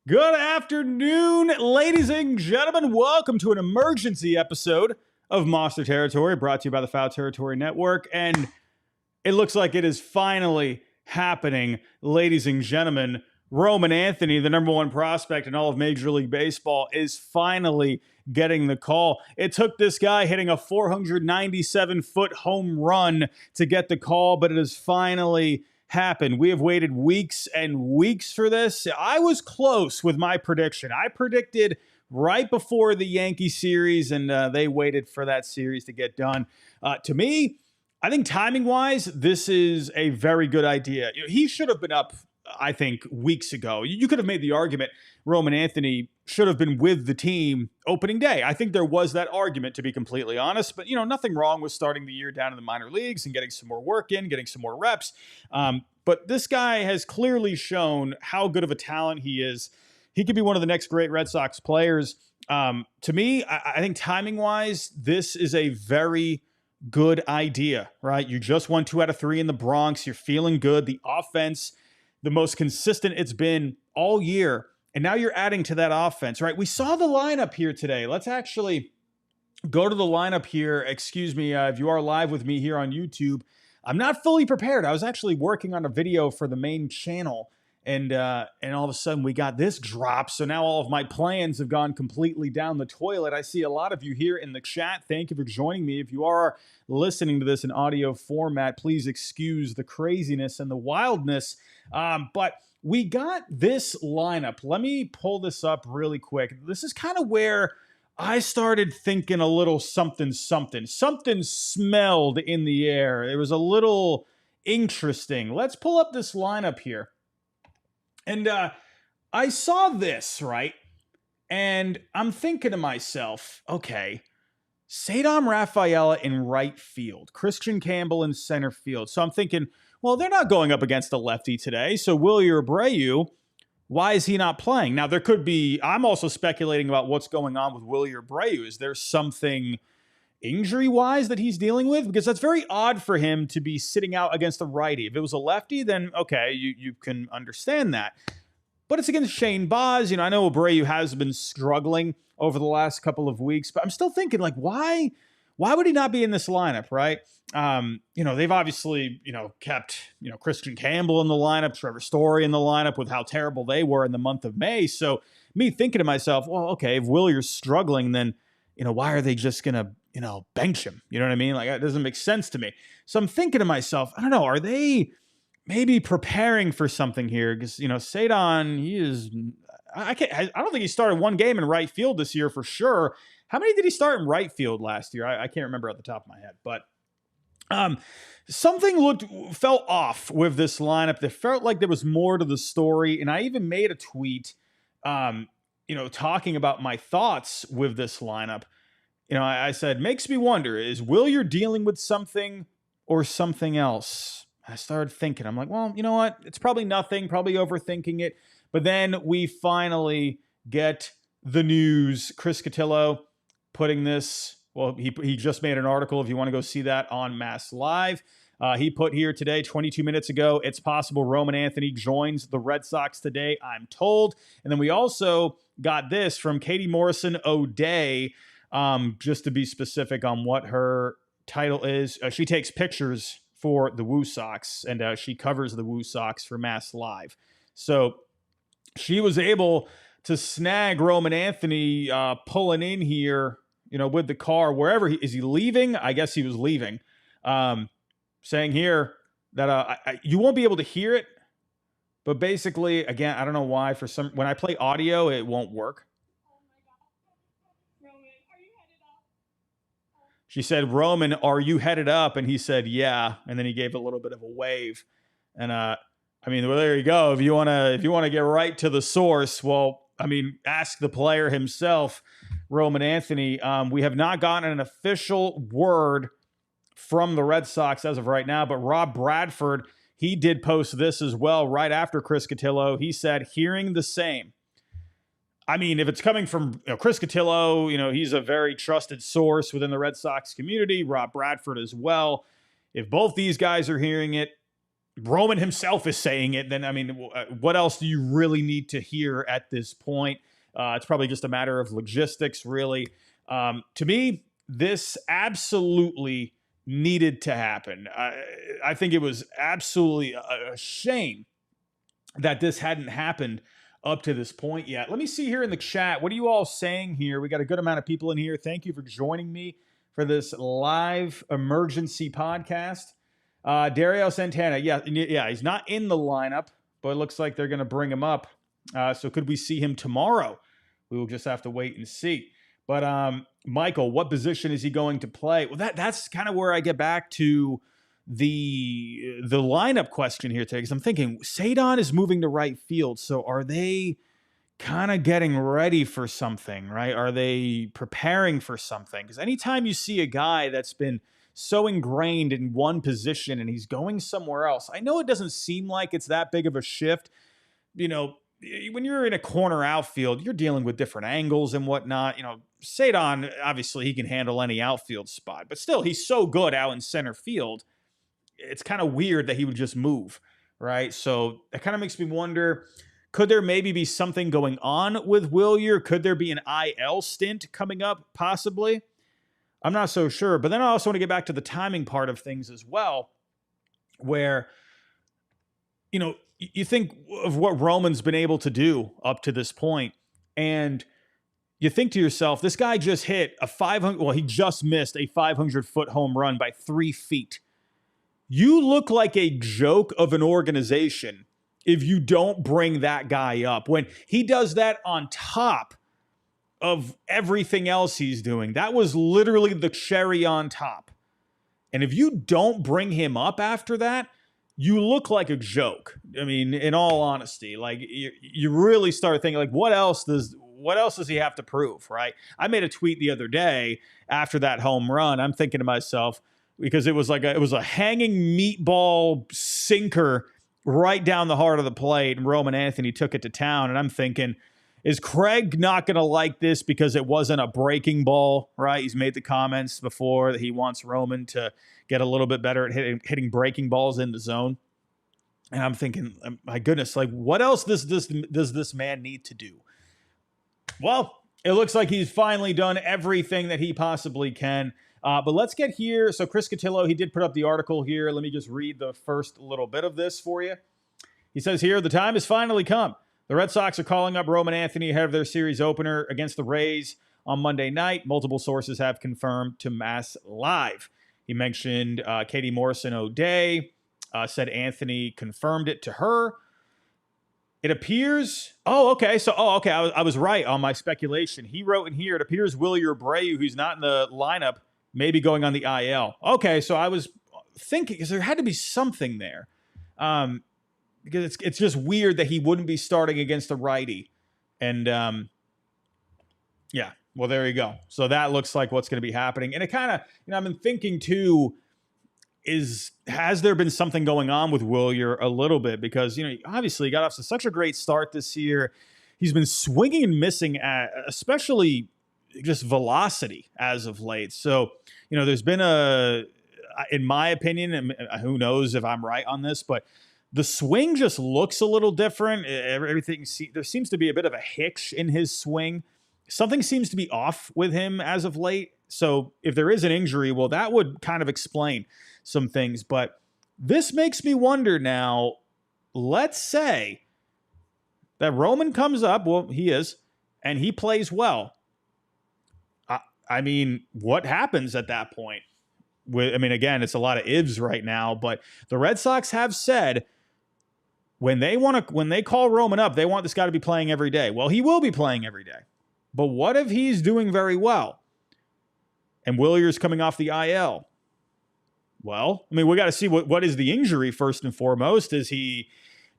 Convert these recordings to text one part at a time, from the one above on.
Good afternoon, ladies and gentlemen. Welcome to an emergency episode of Monster Territory, brought to you by the Foul Territory Network. And it looks like it is finally happening, ladies and gentlemen. Roman Anthony, the number one prospect in all of Major League Baseball, is finally getting the call. It took this guy hitting a 497-foot home run to get the call, but it has finally happened. We have waited weeks and weeks for this. I was close with my prediction. I predicted right before the Yankee series, and they waited for that series to get done. To me, I think timing-wise, this is a very good idea. He should have been up, I think, weeks ago. You could have made the argument Roman Anthony should have been with the team opening day. I think there was that argument, to be completely honest. But, nothing wrong with starting the year down in the minor leagues and getting some more work in, getting some more reps. But this guy has clearly shown how good of a talent he is. He could be one of the next great Red Sox players. To me, I think timing-wise, this is a very good idea, right? You just won 2 out of 3 in the Bronx. You're feeling good. The offense, the most consistent it's been all year. And now you're adding to that offense, right? We saw the lineup here today. Let's actually go to the lineup here. Excuse me, if you are live with me here on YouTube. I'm not fully prepared. I was actually working on a video for the main channel, and all of a sudden we got this drop. So now all of my plans have gone completely down the toilet. I see a lot of you here in the chat. Thank you for joining me. If you are listening to this in audio format, please excuse the craziness and the wildness. But we got this lineup. Let me pull this up really quick. This is kind of where I started thinking a little something. Something smelled in the air. It was a little interesting. Let's pull up this lineup here. And I saw this, right? And I'm thinking to myself, okay, Sadam Rafaela in right field, Christian Campbell in center field. So I'm thinking, well, they're not going up against a lefty today. So Wilyer Abreu, why is he not playing? Now, there could be, I'm also speculating about what's going on with Wilyer Abreu. Is there something injury-wise that he's dealing with? Because that's very odd for him to be sitting out against a righty. If it was a lefty, then okay, you can understand that. But it's against Shane Baz. I know Abreu has been struggling over the last couple of weeks, but I'm still thinking, like, why would he not be in this lineup, right? They've obviously, kept, Christian Campbell in the lineup, Trevor Story in the lineup with how terrible they were in the month of May. So me thinking to myself, well, okay, if Willier's struggling, then, why are they just going to, bench him? You know what I mean? Like, that doesn't make sense to me. So I'm thinking to myself, I don't know, are they maybe preparing for something here? Because, Sadon, he is, I don't think he started one game in right field this year for sure. How many did he start in right field last year? I can't remember at the top of my head, but something felt off with this lineup. That felt like there was more to the story, and I even made a tweet, talking about my thoughts with this lineup. I said, makes me wonder, is Wilyer dealing with something or something else? I started thinking, I'm like, well, you know what? It's probably nothing, probably overthinking it. But then we finally get the news. Chris Cotillo putting this, well, he just made an article if you want to go see that on Mass Live. He put here today, 22 minutes ago, it's possible Roman Anthony joins the Red Sox today, I'm told. And then we also got this from Katie Morrison O'Day, just to be specific on what her title is. She takes pictures for the Woo Sox, and she covers the Woo Sox for Mass Live. So she was able to snag Roman Anthony pulling in here, with the car, wherever is he leaving? I guess he was leaving. Saying here that you won't be able to hear it, but basically, again, I don't know why, when I play audio, it won't work. She said, Roman, are you headed up? And he said, yeah. And then he gave a little bit of a wave. And well, there you go. If you want to get right to the source, well, ask the player himself, Roman Anthony. We have not gotten an official word from the Red Sox as of right now, but Rob Bradford, he did post this as well right after Chris Cotillo. He said, hearing the same. If it's coming from Chris Cotillo, he's a very trusted source within the Red Sox community. Rob Bradford as well. If both these guys are hearing it, Roman himself is saying it, then, I mean, what else do you really need to hear at this point? It's probably just a matter of logistics, really. To me, this absolutely needed to happen. I think it was absolutely a shame that this hadn't happened up to this point yet. Let me see here in the chat. What are you all saying here? We got a good amount of people in here. Thank you for joining me for this live emergency podcast. Dario Santana, yeah, he's not in the lineup, but it looks like they're going to bring him up. So could we see him tomorrow? We will just have to wait and see. But Michael, what position is he going to play? Well, that's kind of where I get back to the lineup question here today, because I'm thinking Cedon is moving to right field. So are they kind of getting ready for something, right? Are they preparing for something? Because anytime you see a guy that's been so ingrained in one position and he's going somewhere else, I know it doesn't seem like it's that big of a shift. You know, when you're in a corner outfield, you're dealing with different angles and whatnot. You know, Cedon, obviously he can handle any outfield spot, but still he's so good out in center field. It's kind of weird that he would just move, right? So that kind of makes me wonder, could there maybe be something going on with Wilyer? Could there be an IL stint coming up? Possibly. I'm not so sure. But then I also want to get back to the timing part of things as well, where, you know, you think of what Roman's been able to do up to this point, and you think to yourself, this guy just hit a 500, well, he just missed a 500-foot home run by 3 feet. You look like a joke of an organization if you don't bring that guy up. When he does that on top of everything else he's doing, that was literally the cherry on top. And if you don't bring him up after that, you look like a joke. I mean, in all honesty, like you really start thinking, like, what else does he have to prove, right? I made a tweet the other day after that home run. I'm thinking to myself, because it was a hanging meatball sinker right down the heart of the plate, and Roman Anthony took it to town. And I'm thinking, is Craig not going to like this because it wasn't a breaking ball, right? He's made the comments before that he wants Roman to get a little bit better at hitting breaking balls in the zone. And I'm thinking, my goodness, like, what else does this man need to do? Well, it looks like he's finally done everything that he possibly can. But let's get here. So Chris Cotillo, he did put up the article here. Let me just read the first little bit of this for you. He says here, the time has finally come. The Red Sox are calling up Roman Anthony ahead of their series opener against the Rays on Monday night. Multiple sources have confirmed to Mass Live. He mentioned Katie Morrison O'Day, said Anthony confirmed it to her. It appears, okay. I was right on my speculation. He wrote in here, it appears Wilyer Abreu, who's not in the lineup, may be going on the IL. Okay, so I was thinking, because there had to be something there. Because it's just weird that he wouldn't be starting against a righty. And, yeah, well, there you go. So that looks like what's going to be happening. And it kind of, I've been thinking, too, has there been something going on with Wilyer a little bit? Because, obviously he got off to such a great start this year. He's been swinging and missing at, especially just velocity as of late. So, there's been in my opinion, and who knows if I'm right on this, but the swing just looks a little different. There seems to be a bit of a hitch in his swing. Something seems to be off with him as of late. So if there is an injury, well, that would kind of explain some things. But this makes me wonder now, let's say that Roman comes up, well, he is, and he plays well. I mean, what happens at that point? Again, it's a lot of ifs right now, but the Red Sox have said when they call Roman up, they want this guy to be playing every day. Well, he will be playing every day. But what if he's doing very well and Wilyer's coming off the IL? Well, we got to see what is the injury first and foremost. Is he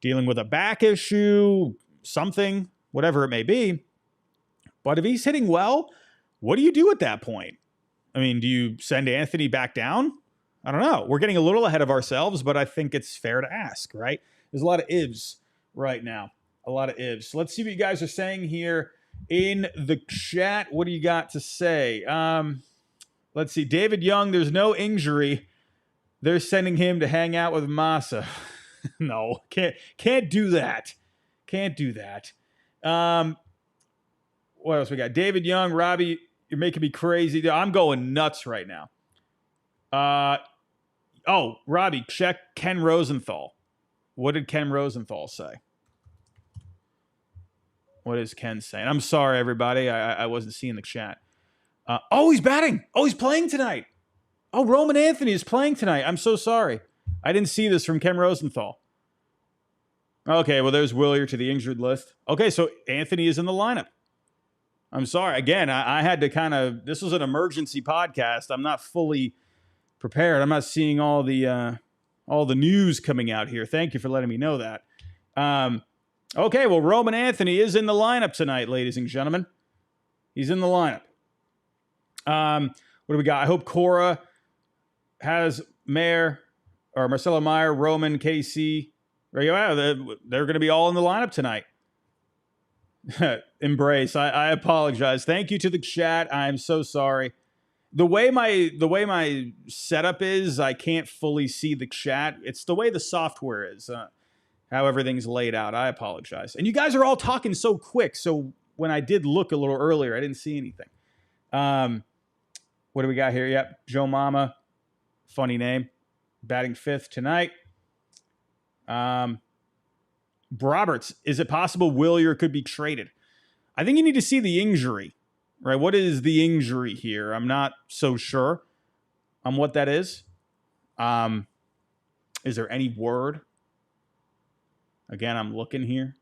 dealing with a back issue, something, whatever it may be? But if he's hitting well, what do you do at that point? Do you send Anthony back down? I don't know. We're getting a little ahead of ourselves, but I think it's fair to ask, right? There's a lot of ifs right now. A lot of ifs. Let's see what you guys are saying here in the chat. What do you got to say? Let's see. David Young, there's no injury. They're sending him to hang out with Massa. No, can't do that. Can't do that. What else we got? David Young, Robbie, you're making me crazy. I'm going nuts right now. Robbie, check Ken Rosenthal. What did Ken Rosenthal say? What is Ken saying? I'm sorry, everybody. I wasn't seeing the chat. He's batting. Oh, he's playing tonight. Oh, Roman Anthony is playing tonight. I'm so sorry. I didn't see this from Ken Rosenthal. Okay, well, there's Willier to the injured list. Okay, so Anthony is in the lineup. I'm sorry. Again, I had to this was an emergency podcast. I'm not fully prepared. I'm not seeing all the news coming out here. Thank you for letting me know that. Okay, well, Roman Anthony is in the lineup tonight, ladies and gentlemen. He's in the lineup. What do we got? I hope Cora has Marcelo Meyer, Roman, KC. They're going to be all in the lineup tonight. Embrace. I apologize. Thank you to the chat. I'm so sorry. The way my setup is, I can't fully see the chat. It's the way the software is, how everything's laid out. I apologize. And you guys are all talking so quick. So when I did look a little earlier, I didn't see anything. What do we got here? Yep, Joe Mama, funny name, batting fifth tonight. Roberts, is it possible Willier could be traded? I think you need to see the injury, right? What is the injury here? I'm not so sure on what that is. Is there any word? Again, I'm looking here.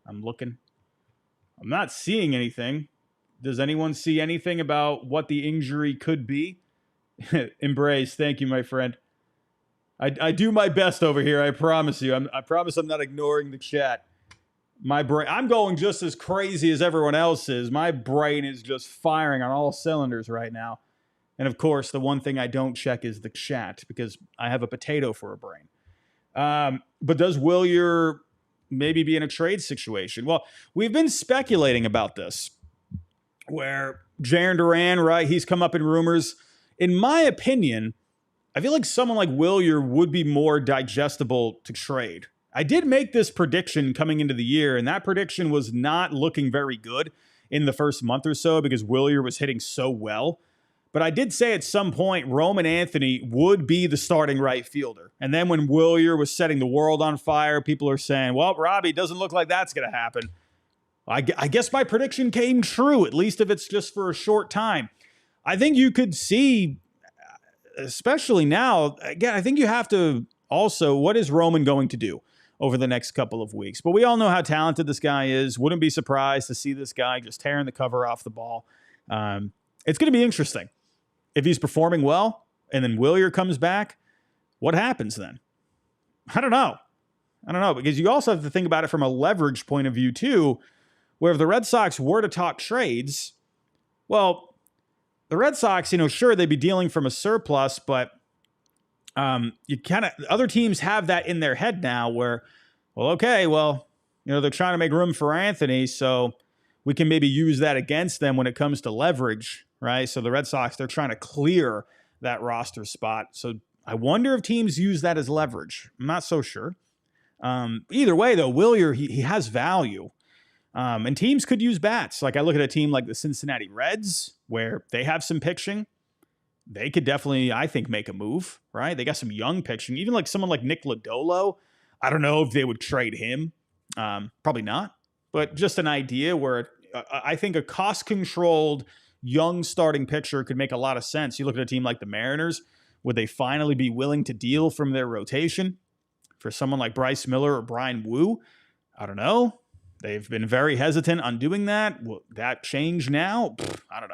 I'm not seeing anything. Does anyone see anything about what the injury could be? Embrace. Thank you, my friend. I do my best over here. I promise you. I promise I'm not ignoring the chat. My brain, I'm going just as crazy as everyone else is. My brain is just firing on all cylinders right now. And of course, the one thing I don't check is the chat because I have a potato for a brain. But does Willier maybe be in a trade situation? Well, we've been speculating about this, where Jarren Duran, right? He's come up in rumors. In my opinion, I feel like someone like Willier would be more digestible to trade. I did make this prediction coming into the year, and that prediction was not looking very good in the first month or so because Willier was hitting so well. But I did say at some point Roman Anthony would be the starting right fielder. And then when Willier was setting the world on fire, people are saying, well, Robbie, doesn't look like that's going to happen. I guess my prediction came true, at least if it's just for a short time. I think you could see, especially now, again, I think you have to also, what is Roman going to do over the next couple of weeks? But we all know how talented this guy is. Wouldn't be surprised to see this guy just tearing the cover off the ball. It's going to be interesting. If he's performing well and then Willier comes back, what happens then? I don't know, because you also have to think about it from a leverage point of view too, where if the Red Sox were to talk trades, well, the Red Sox, sure, they'd be dealing from a surplus, but other teams have that in their head now where, they're trying to make room for Anthony, so we can maybe use that against them when it comes to leverage, right? So the Red Sox, they're trying to clear that roster spot. So I wonder if teams use that as leverage. I'm not so sure. Either way, though, Willier, he has value. And teams could use bats. Like I look at a team like the Cincinnati Reds, where they have some pitching. They could definitely, I think, make a move, right? They got some young pitching. Even like someone like Nick Lodolo, I don't know if they would trade him. Probably not. But just an idea where I think a cost-controlled young starting pitcher could make a lot of sense. You look at a team like the Mariners, would they finally be willing to deal from their rotation for someone like Bryce Miller or Brian Wu? I don't know. They've been very hesitant on doing that. Will that change now? I don't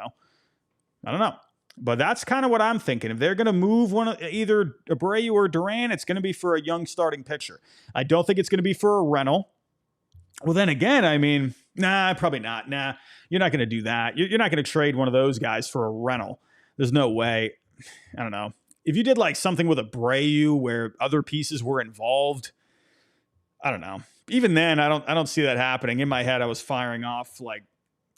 know. But that's kind of what I'm thinking. If they're going to move either Abreu or Duran, it's going to be for a young starting pitcher. I don't think it's going to be for a rental. Well, then again, probably not. Nah, you're not going to do that. You're not going to trade one of those guys for a rental. There's no way. I don't know. If you did like something with Abreu where other pieces were involved, I don't know. Even then, I don't see that happening. In my head, I was firing off like,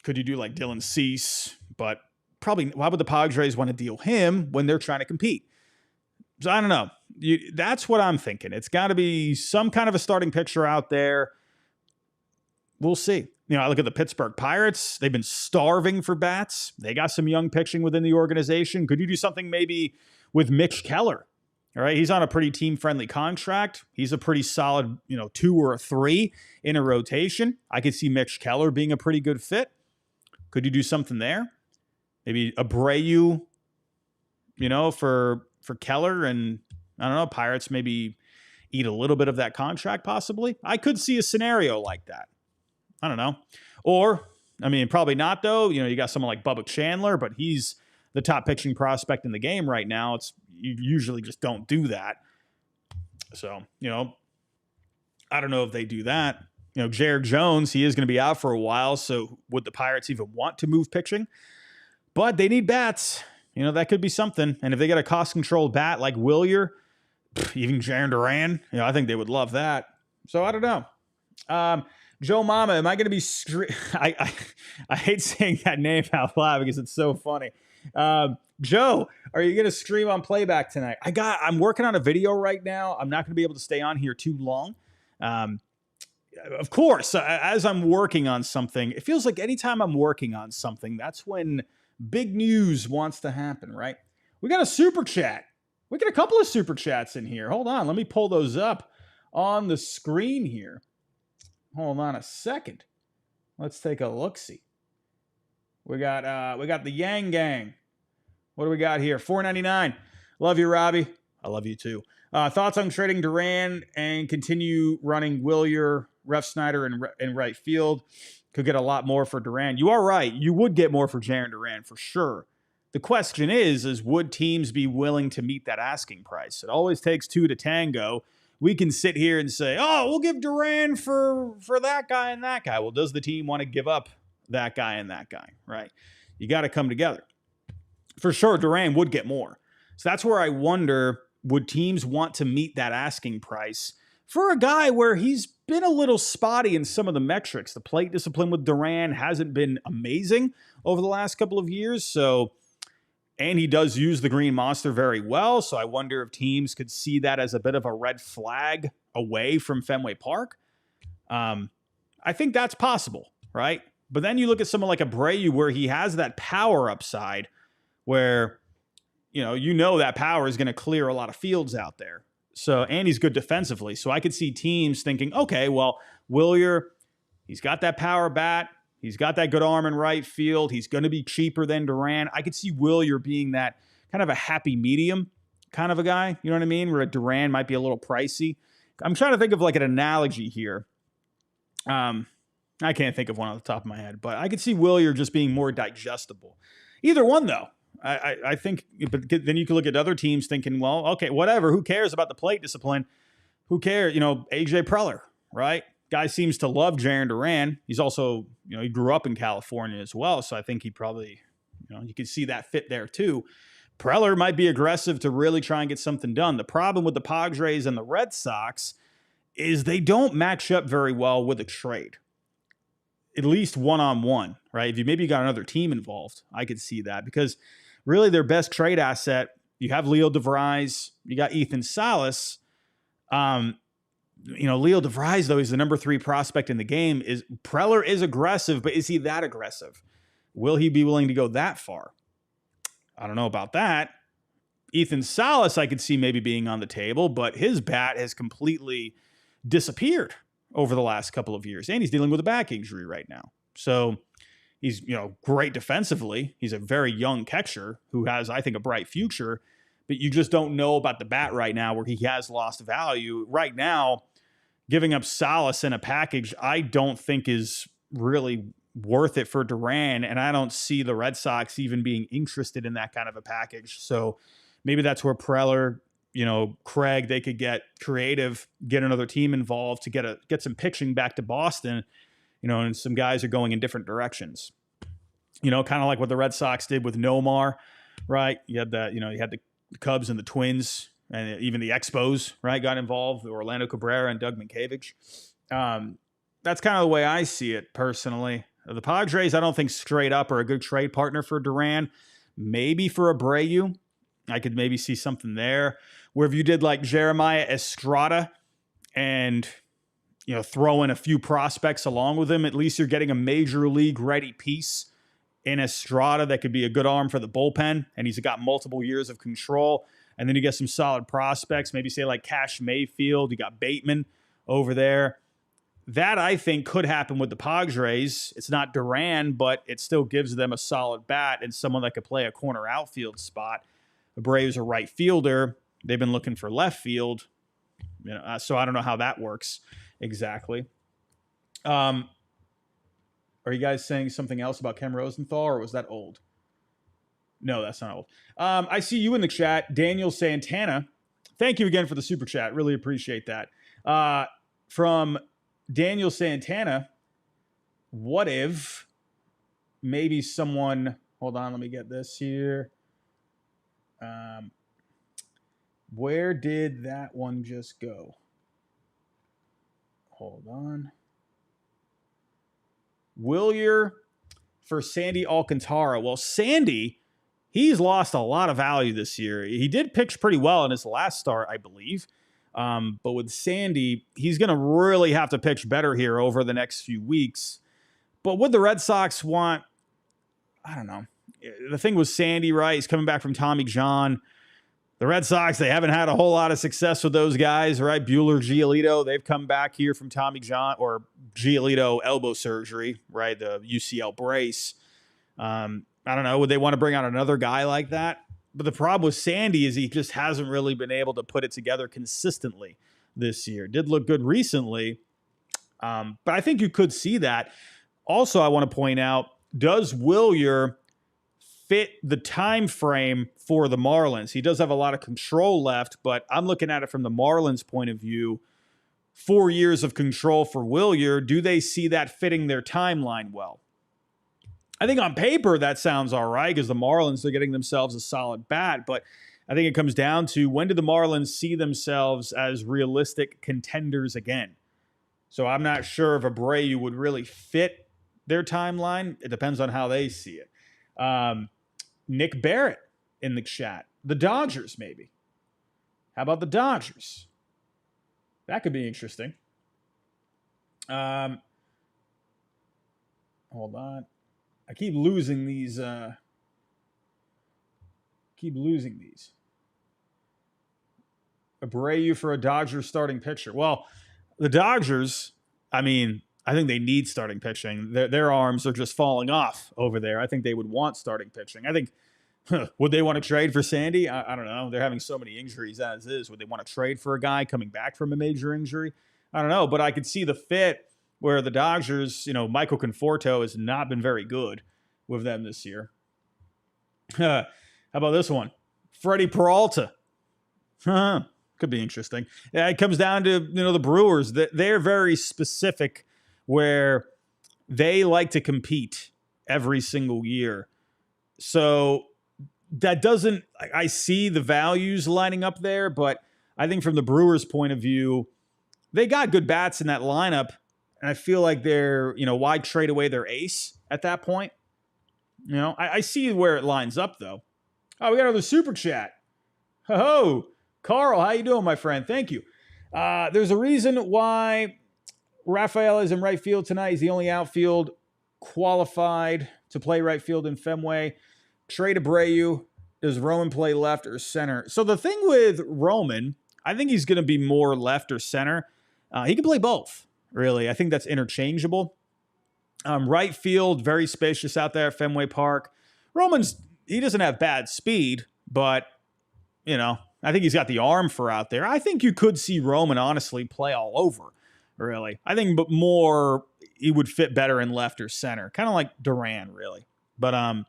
could you do like Dylan Cease? But probably, why would the Padres want to deal him when they're trying to compete? So I don't know. That's what I'm thinking. It's got to be some kind of a starting pitcher out there. We'll see. I look at the Pittsburgh Pirates. They've been starving for bats. They got some young pitching within the organization. Could you do something maybe with Mitch Keller? All right. He's on a pretty team-friendly contract. He's a pretty solid, 2 or a 3 in a rotation. I could see Mitch Keller being a pretty good fit. Could you do something there? Maybe Abreu, for Keller, and I don't know, Pirates maybe eat a little bit of that contract possibly. I could see a scenario like that. I don't know. Or, probably not though. You got someone like Bubba Chandler, but he's the top pitching prospect in the game right now. You usually just don't do that. So, I don't know if they do that. Jared Jones, he is going to be out for a while. So would the Pirates even want to move pitching? But they need bats. That could be something. And if they get a cost-controlled bat like Wilyer, even Jarren Duran, I think they would love that. So I don't know. Joe Mama, am I going to be... I hate saying that name out loud because it's so funny. Joe, are you going to stream on playback tonight? I'm working on a video right now. I'm not going to be able to stay on here too long. Of course, as I'm working on something, it feels like anytime I'm working on something, that's when big news wants to happen, right? We got a super chat. We got a couple of super chats in here. Hold on. Let me pull those up on the screen here. Hold on a second. Let's take a look-see. We got the Yang Gang. What do we got here? $4.99. Love you, Robbie. I love you too. Thoughts on trading Duran and continue running Wilyer, Refsnyder in right field? Could get a lot more for Duran. You are right. You would get more for Jarren Duran for sure. The question is would teams be willing to meet that asking price? It always takes 2 to tango. We can sit here and say, oh, we'll give Duran for that guy and that guy. Well, does the team want to give up that guy and that guy, right? You got to come together. For sure, Duran would get more. So that's where I wonder, would teams want to meet that asking price for a guy where he's been a little spotty in some of the metrics? The plate discipline with Duran hasn't been amazing over the last couple of years. And he does use the Green Monster very well. So I wonder if teams could see that as a bit of a red flag away from Fenway Park. I think that's possible, right? But then you look at someone like Abreu where he has that power upside where, that power is going to clear a lot of fields out there. So, and he's good defensively. So I could see teams thinking, okay, well, Wilyer, he's got that power bat. He's got that good arm in right field. He's going to be cheaper than Duran. I could see Wilyer being that kind of a happy medium kind of a guy. You know what I mean? Where Duran might be a little pricey. I'm trying to think of like an analogy here. I can't think of one off the top of my head, but I could see Wilyer just being more digestible. Either one, though. I think, but then you can look at other teams thinking, well, okay, whatever. Who cares about the plate discipline? Who cares? AJ Preller, right? Guy seems to love Jarren Duran. He's also, he grew up in California as well. So I think he probably, you can see that fit there too. Preller might be aggressive to really try and get something done. The problem with the Padres and the Red Sox is they don't match up very well with a trade. At least one-on-one, right? If you maybe got another team involved, I could see that because really their best trade asset, you have Leo DeVries, you got Ethan Salas. Leo DeVries, though, he's the number 3 prospect in the game. Preller is aggressive, but is he that aggressive? Will he be willing to go that far? I don't know about that. Ethan Salas, I could see maybe being on the table, but his bat has completely disappeared over the last couple of years. And he's dealing with a back injury right now. So he's, great defensively. He's a very young catcher who has, I think, a bright future, but you just don't know about the bat right now where he has lost value. Right now, giving up Salas in a package, I don't think is really worth it for Duran. And I don't see the Red Sox even being interested in that kind of a package. So maybe that's where Preller, Craig, they could get creative, get another team involved to get some pitching back to Boston, and some guys are going in different directions. Kind of like what the Red Sox did with Nomar, right? You had that, you had the Cubs and the Twins and even the Expos, right, got involved, Orlando Cabrera and Doug Minkiewicz. That's kind of the way I see it personally. The Padres, I don't think straight up are a good trade partner for Duran. Maybe for Abreu. I could maybe see something there. Where if you did like Jeremiah Estrada and, throw in a few prospects along with him, at least you're getting a major league ready piece in Estrada that could be a good arm for the bullpen, and he's got multiple years of control. And then you get some solid prospects, maybe say like Cash Mayfield. You got Bateman over there. That, I think, could happen with the Padres. It's not Duran, but it still gives them a solid bat and someone that could play a corner outfield spot. Abreu's a right fielder. They've been looking for left field. So I don't know how that works exactly. Are you guys saying something else about Ken Rosenthal, or was that old? No, that's not old. I see you in the chat, Daniel Santana. Thank you again for the super chat. Really appreciate that. From Daniel Santana, what if maybe someone... Hold on, let me get this here. Where did that one just go? Hold on. Wilyer for Sandy Alcantara. Well, Sandy, he's lost a lot of value this year. He did pitch pretty well in his last start, I believe. But with Sandy, he's going to really have to pitch better here over the next few weeks. But would the Red Sox want... I don't know. The thing with Sandy, right, he's coming back from Tommy John. The Red Sox, they haven't had a whole lot of success with those guys, right? Buehler, Giolito, they've come back here from Tommy John, or Giolito elbow surgery, right? The UCL brace. I don't know. Would they want to bring out another guy like that? But the problem with Sandy is he just hasn't really been able to put it together consistently this year. Did look good recently, but I think you could see that. Also, I want to point out, does Wilyer fit the time frame for the Marlins? He does have a lot of control left, but I'm looking at it from the Marlins' point of view. 4 years of control for Wilyer. Do they see that fitting their timeline well? I think on paper that sounds all right because the Marlins are getting themselves a solid bat, but I think it comes down to, when do the Marlins see themselves as realistic contenders again? So I'm not sure if Abreu would really fit their timeline. It depends on how they see it. Nick Barrett in the chat. The Dodgers, maybe. How about the Dodgers? That could be interesting. Hold on. I keep losing these. Abreu for a Dodgers starting pitcher. Well, the Dodgers, I think they need starting pitching. Their arms are just falling off over there. I think they would want starting pitching. I think, would they want to trade for Sandy? I don't know. They're having so many injuries as is. Would they want to trade for a guy coming back from a major injury? I don't know, but I could see the fit where the Dodgers, Michael Conforto has not been very good with them this year. How about this one? Freddie Peralta. Could be interesting. Yeah, it comes down to, the Brewers. They're very specific where they like to compete every single year. So that doesn't, I see the values lining up there, but I think from the Brewers' point of view, they got good bats in that lineup. And I feel like they're, why trade away their ace at that point? I see where it lines up, though. Oh, we got another super chat. Ho-ho. Carl, how you doing, my friend? Thank you. There's a reason why Rafael is in right field tonight. He's the only outfield qualified to play right field in Fenway. Trade Abreu. Does Roman play left or center? So the thing with Roman, I think he's going to be more left or center. He can play both, really. I think that's interchangeable. Right field, very spacious out there at Fenway Park. He doesn't have bad speed, but, I think he's got the arm for out there. I think you could see Roman, honestly, play all over, really. I think more he would fit better in left or center, kind of like Duran, really. But,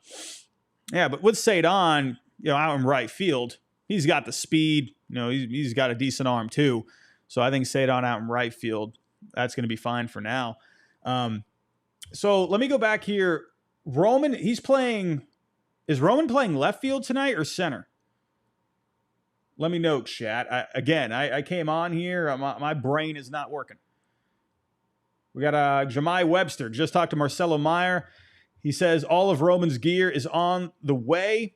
but with Cedon, out in right field, he's got the speed. He's got a decent arm, too. So I think Cedon out in right field, that's going to be fine for now. So let me go back here. Roman, is Roman playing left field tonight or center? Let me know, chat. I came on here. My brain is not working. We got Jemai Webster. Just talked to Marcelo Meyer. He says all of Roman's gear is on the way.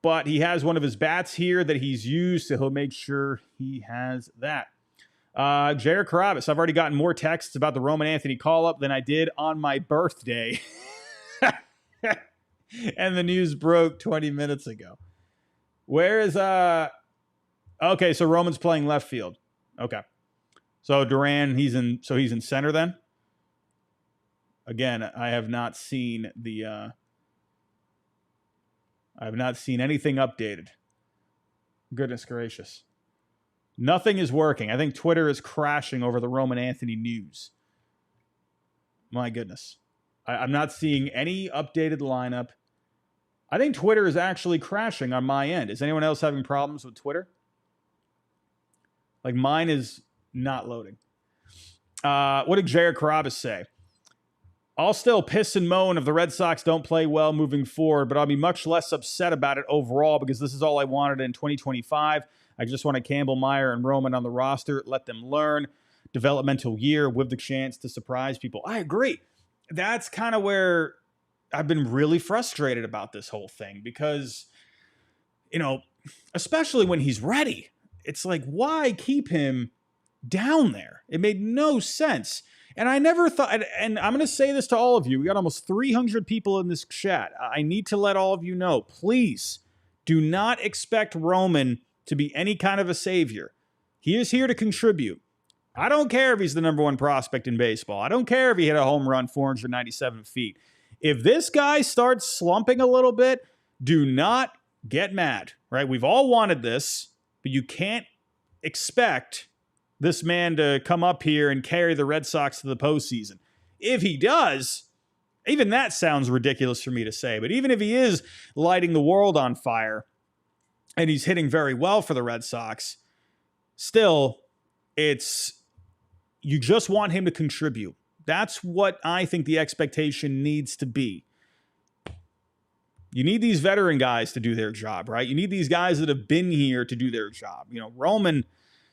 but he has one of his bats here that he's used, so he'll make sure he has that. Jair Carabas, I've already gotten more texts about the Roman Anthony call-up than I did on my birthday. And the news broke 20 minutes ago. Where is okay, so Roman's playing left field. Okay. So Duran, he's in center then? Again, I have not seen anything updated. Goodness gracious. Nothing is working. I think Twitter is crashing over the Roman Anthony news. My goodness. I'm not seeing any updated lineup. I think Twitter is actually crashing on my end. Is anyone else having problems with Twitter? Like mine is not loading. What did Jair Carabas say? I'll still piss and moan if the Red Sox don't play well moving forward, but I'll be much less upset about it overall because this is all I wanted in 2025. I just wanted Campbell, Meyer, and Roman on the roster. Let them learn. Developmental year with the chance to surprise people. I agree. That's kind of where I've been really frustrated about this whole thing because, especially when he's ready, it's like, why keep him down there? It made no sense. And I never thought, and I'm going to say this to all of you. We got almost 300 people in this chat. I need to let all of you know, please do not expect Roman to be any kind of a savior. He is here to contribute. I don't care if he's the number one prospect in baseball. I don't care if he hit a home run 497 feet. If this guy starts slumping a little bit, do not get mad, right? We've all wanted this, but you can't expect this man to come up here and carry the Red Sox to the postseason. If he does, even that sounds ridiculous for me to say, but even if he is lighting the world on fire and he's hitting very well for the Red Sox, still, you just want him to contribute. That's what I think the expectation needs to be. You need these veteran guys to do their job, right? You need these guys that have been here to do their job. Roman,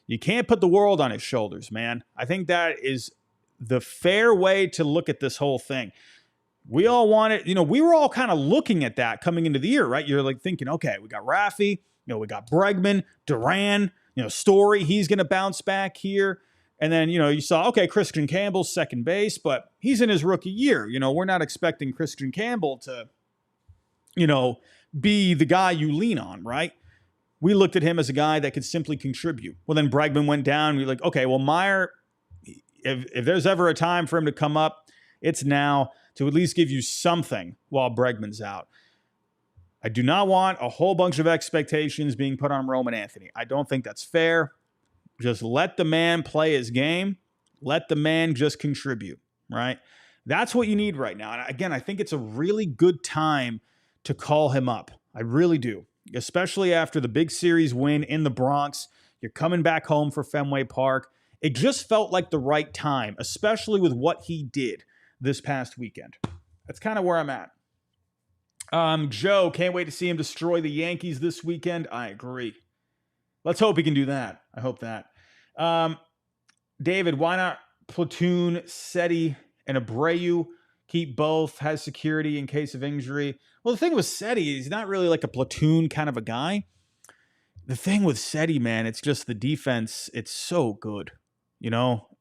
you can't put the world on his shoulders, man. I think that is the fair way to look at this whole thing. We all wanted, we were all kind of looking at that coming into the year, right? You're like thinking, okay, we got Rafi, we got Bregman, Duran, Story, he's going to bounce back here. And then, you saw, okay, Christian Campbell's second base, but he's in his rookie year. We're not expecting Christian Campbell to, be the guy you lean on, right? We looked at him as a guy that could simply contribute. Well, then Bregman went down. We're like, okay, well, Meyer, if there's ever a time for him to come up, it's now to at least give you something while Bregman's out. I do not want a whole bunch of expectations being put on Roman Anthony. I don't think that's fair. Just let the man play his game. Let the man just contribute, right? That's what you need right now. And again, I think it's a really good time to call him up. I really do. Especially after the big series win in the Bronx. You're coming back home for Fenway Park. It just felt like the right time, especially with what he did this past weekend. That's kind of where I'm at. Joe, can't wait to see him destroy the Yankees this weekend. I agree. Let's hope he can do that. I hope that. David, why not platoon Seti and Abreu? Keep both, has security in case of injury. Well, the thing with Seti, he's not really like a platoon kind of a guy. The thing with Seti, man, it's just the defense. It's so good.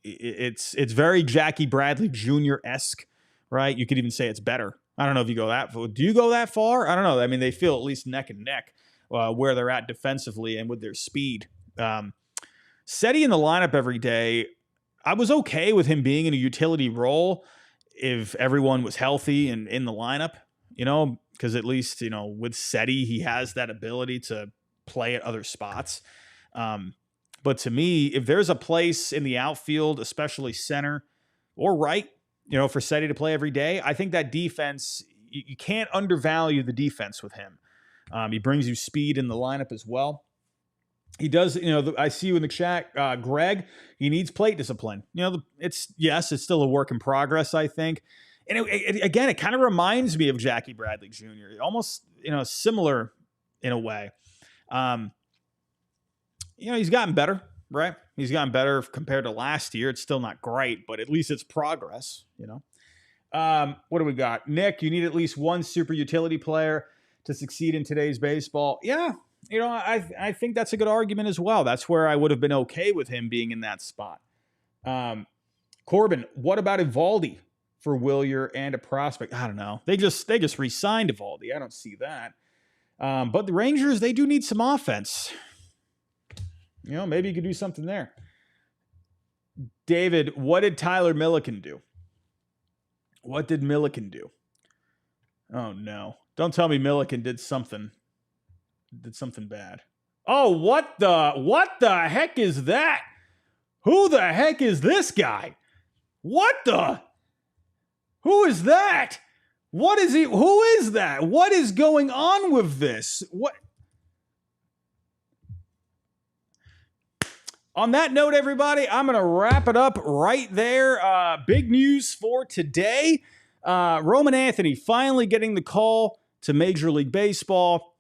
It's very Jackie Bradley Jr.-esque, right? You could even say it's better. I don't know if you go that far. Do you go that far? I don't know. I mean, they feel at least neck and neck where they're at defensively and with their speed. Seti in the lineup every day, I was okay with him being in a utility role if everyone was healthy and in the lineup, because at least, with Seti, he has that ability to play at other spots. But to me, if there's a place in the outfield, especially center or right, for Seti to play every day, I think that defense, you can't undervalue the defense with him. He brings you speed in the lineup as well. He does, I see you in the chat, Greg, he needs plate discipline. It's still a work in progress, I think. And again, it kind of reminds me of Jackie Bradley Jr. Almost, similar in a way. He's gotten better, right? He's gotten better compared to last year. It's still not great, but at least it's progress, What do we got? Nick, you need at least one super utility player to succeed in today's baseball? Yeah, I think that's a good argument as well. That's where I would have been okay with him being in that spot. Corbin, what about Eovaldi for Wilyer and a prospect? I don't know. They just re-signed Eovaldi. I don't see that. But the Rangers, they do need some offense. Maybe you could do something there. David, what did Tyler Milliken do? What did Milliken do? Oh, no. Don't tell me Milliken did something bad. Oh, what the heck is that? Who the heck is this guy? Who is that? What is he? Who is that? What is going on with this? What? On that note, everybody, I'm going to wrap it up right there. Big news for today. Roman Anthony finally getting the call to Major League Baseball.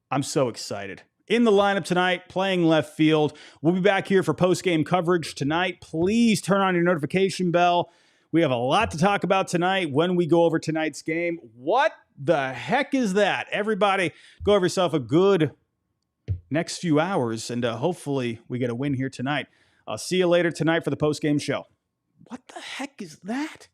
I'm so excited. In the lineup tonight, playing left field. We'll be back here for post-game coverage tonight. Please turn on your notification bell. We have a lot to talk about tonight when we go over tonight's game. What the heck is that? Everybody, go have yourself a good next few hours, and hopefully we get a win here tonight. I'll see you later tonight for the post-game show. What the heck is that?